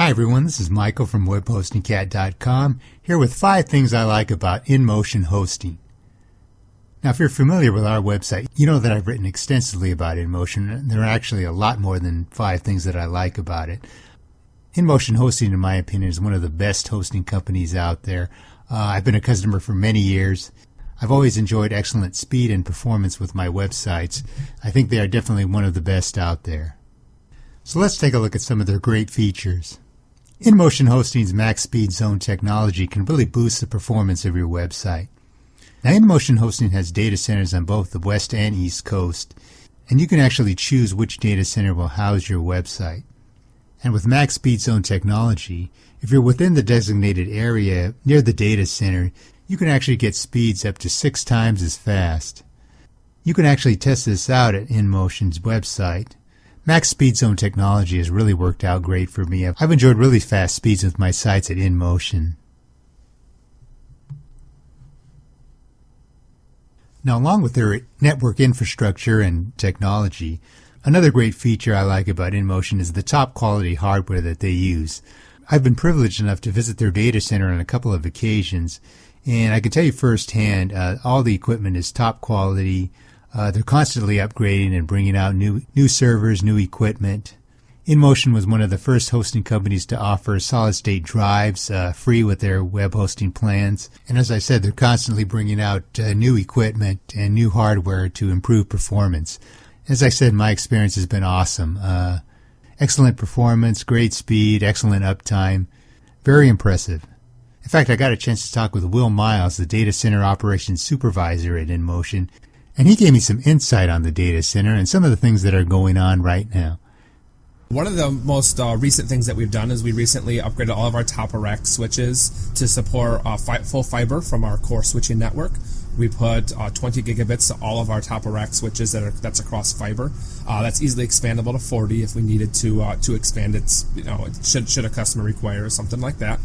Hi everyone, this is Michael from webhostingcat.com, here with 5 things I like about InMotion hosting. Now if you're familiar with our website, you know that I've written extensively about InMotion, and there are actually a lot more than 5 things that I like about it. InMotion hosting, in my opinion, is one of the best hosting companies out there. I've been a customer for many years. I've always enjoyed excellent speed and performance with my websites. I think they are definitely one of the best out there. So let's take a look at some of their great features. InMotion Hosting's max speed zone technology can really boost the performance of your website. Now InMotion Hosting has data centers on both the West and East Coast, and you can actually choose which data center will house your website. And with max speed zone technology, if you're within the designated area near the data center, you can actually get speeds up to 6 times as fast. You can actually test this out at InMotion's website. Max Speed Zone technology has really worked out great for me. I've enjoyed really fast speeds with my sites at InMotion. Now, along with their network infrastructure and technology, another great feature I like about InMotion is the top quality hardware that they use. I've been privileged enough to visit their data center on a couple of occasions, and I can tell you firsthand, all the equipment is top quality. They're constantly upgrading and bringing out new servers, new equipment. InMotion was one of the first hosting companies to offer solid-state drives free with their web hosting plans. And as I said, they're constantly bringing out new equipment and new hardware to improve performance. As I said, my experience has been awesome. Excellent performance, great speed, excellent uptime. Very impressive. In fact, I got a chance to talk with Will Miles, the Data Center Operations Supervisor at InMotion, and he gave me some insight on the data center and some of the things that are going on right now. One of the most recent things that we've done is we recently upgraded all of our top-of-rack switches to support full fiber from our core switching network. We put 20 gigabits to all of our top-of-rack switches that's across fiber. That's easily expandable to 40 if we needed to expand it. Should a customer require something like that.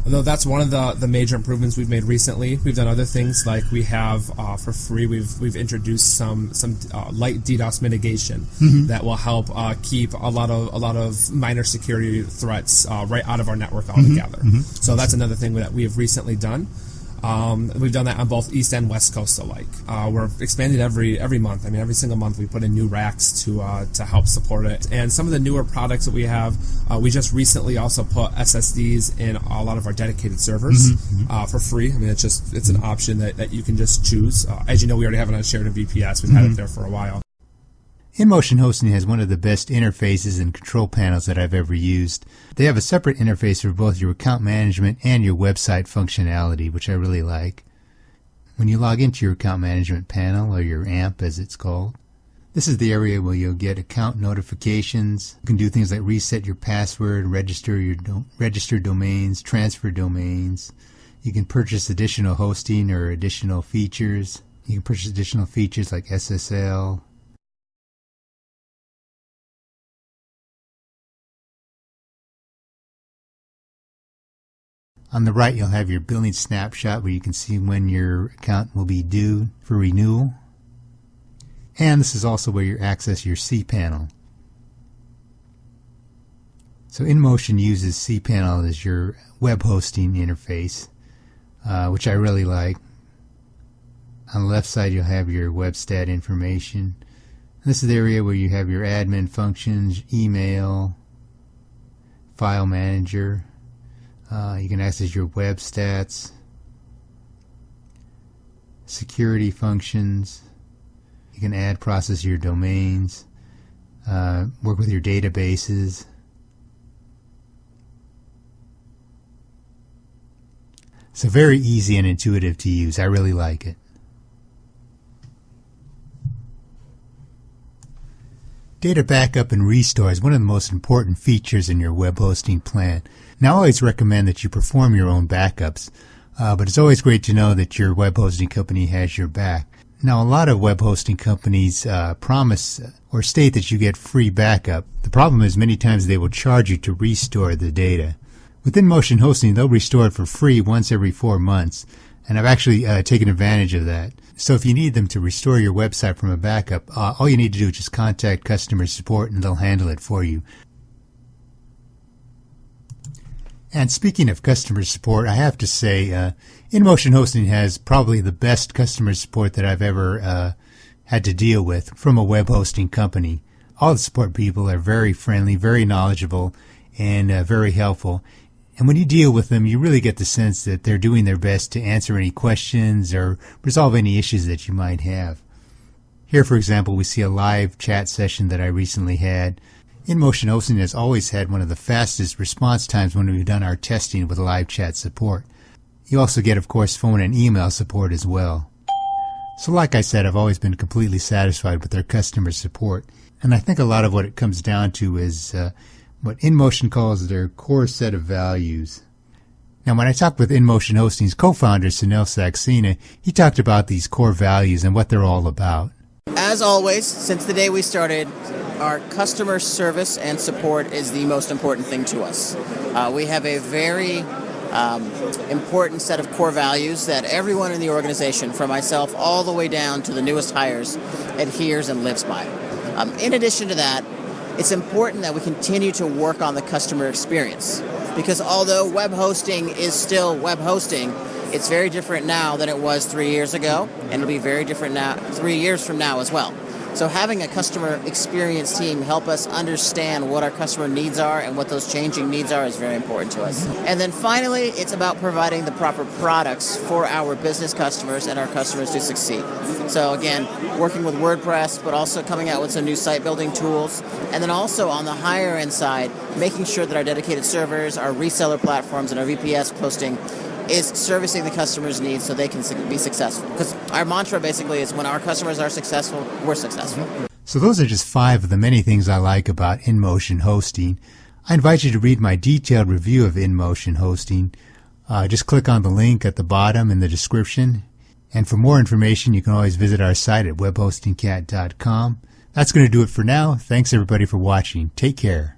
Although that's one of the major improvements we've made recently. We've done other things like we have for free. We've introduced some light DDoS mitigation that will help keep a lot of minor security threats right out of our network altogether. So that's another thing that we have recently done. We've done that on both East and West Coast alike. We're expanding every month. I mean, every single month we put in new racks to help support it. And some of the newer products that we have, we just recently also put SSDs in a lot of our dedicated servers for free. I mean, it's an option that you can just choose. As you know, we already have it on shared and VPS. We've had it there for a while. InMotion Hosting has one of the best interfaces and control panels that I've ever used. They have a separate interface for both your account management and your website functionality, which I really like. When you log into your account management panel, or your AMP as it's called, this is the area where you'll get account notifications. You can do things like reset your password, register domains, transfer domains. You can purchase additional hosting or additional features. You can purchase additional features like SSL. On the right, you'll have your billing snapshot where you can see when your account will be due for renewal. And this is also where you access your cPanel. So InMotion uses cPanel as your web hosting interface, which I really like. On the left side, you'll have your web stat information. This is the area where you have your admin functions, email, file manager. You can access your web stats, security functions. You can add, process your domains, work with your databases. So very easy and intuitive to use. I really like it. Data backup and restore is one of the most important features in your web hosting plan. Now, I always recommend that you perform your own backups, but it's always great to know that your web hosting company has your back. Now, a lot of web hosting companies promise or state that you get free backup. The problem is many times they will charge you to restore the data. With InMotion Hosting, they'll restore it for free once every 4 months, and I've actually taken advantage of that. So if you need them to restore your website from a backup, all you need to do is just contact customer support and they'll handle it for you. And speaking of customer support, I have to say, InMotion Hosting has probably the best customer support that I've ever had to deal with from a web hosting company. All the support people are very friendly, very knowledgeable, and very helpful. And when you deal with them, you really get the sense that they're doing their best to answer any questions or resolve any issues that you might have. Here, for example, we see a live chat session that I recently had. InMotion Hosting has always had one of the fastest response times when we've done our testing with live chat support. You also get, of course, phone and email support as well. So like I said, I've always been completely satisfied with their customer support. And I think a lot of what it comes down to is what InMotion calls their core set of values. Now, when I talked with InMotion Hosting's co-founder, Sunil Saxena, he talked about these core values and what they're all about. As always, since the day we started, our customer service and support is the most important thing to us. We have a very important set of core values that everyone in the organization, from myself all the way down to the newest hires, adheres and lives by. In addition to that, it's important that we continue to work on the customer experience, because although web hosting is still web hosting, it's very different now than it was 3 years ago, and it'll be very different now 3 years from now as well. So having a customer experience team help us understand what our customer needs are and what those changing needs are is very important to us. And then finally, it's about providing the proper products for our business customers and our customers to succeed. So again, working with WordPress, but also coming out with some new site building tools. And then also on the higher end side, making sure that our dedicated servers, our reseller platforms, and our VPS posting is servicing the customer's needs so they can be successful. Because our mantra basically is when our customers are successful, we're successful. So those are just 5 of the many things I like about InMotion Hosting. I invite you to read my detailed review of InMotion Hosting. Just click on the link at the bottom in the description. And for more information, you can always visit our site at webhostingcat.com. That's going to do it for now. Thanks everybody for watching. Take care.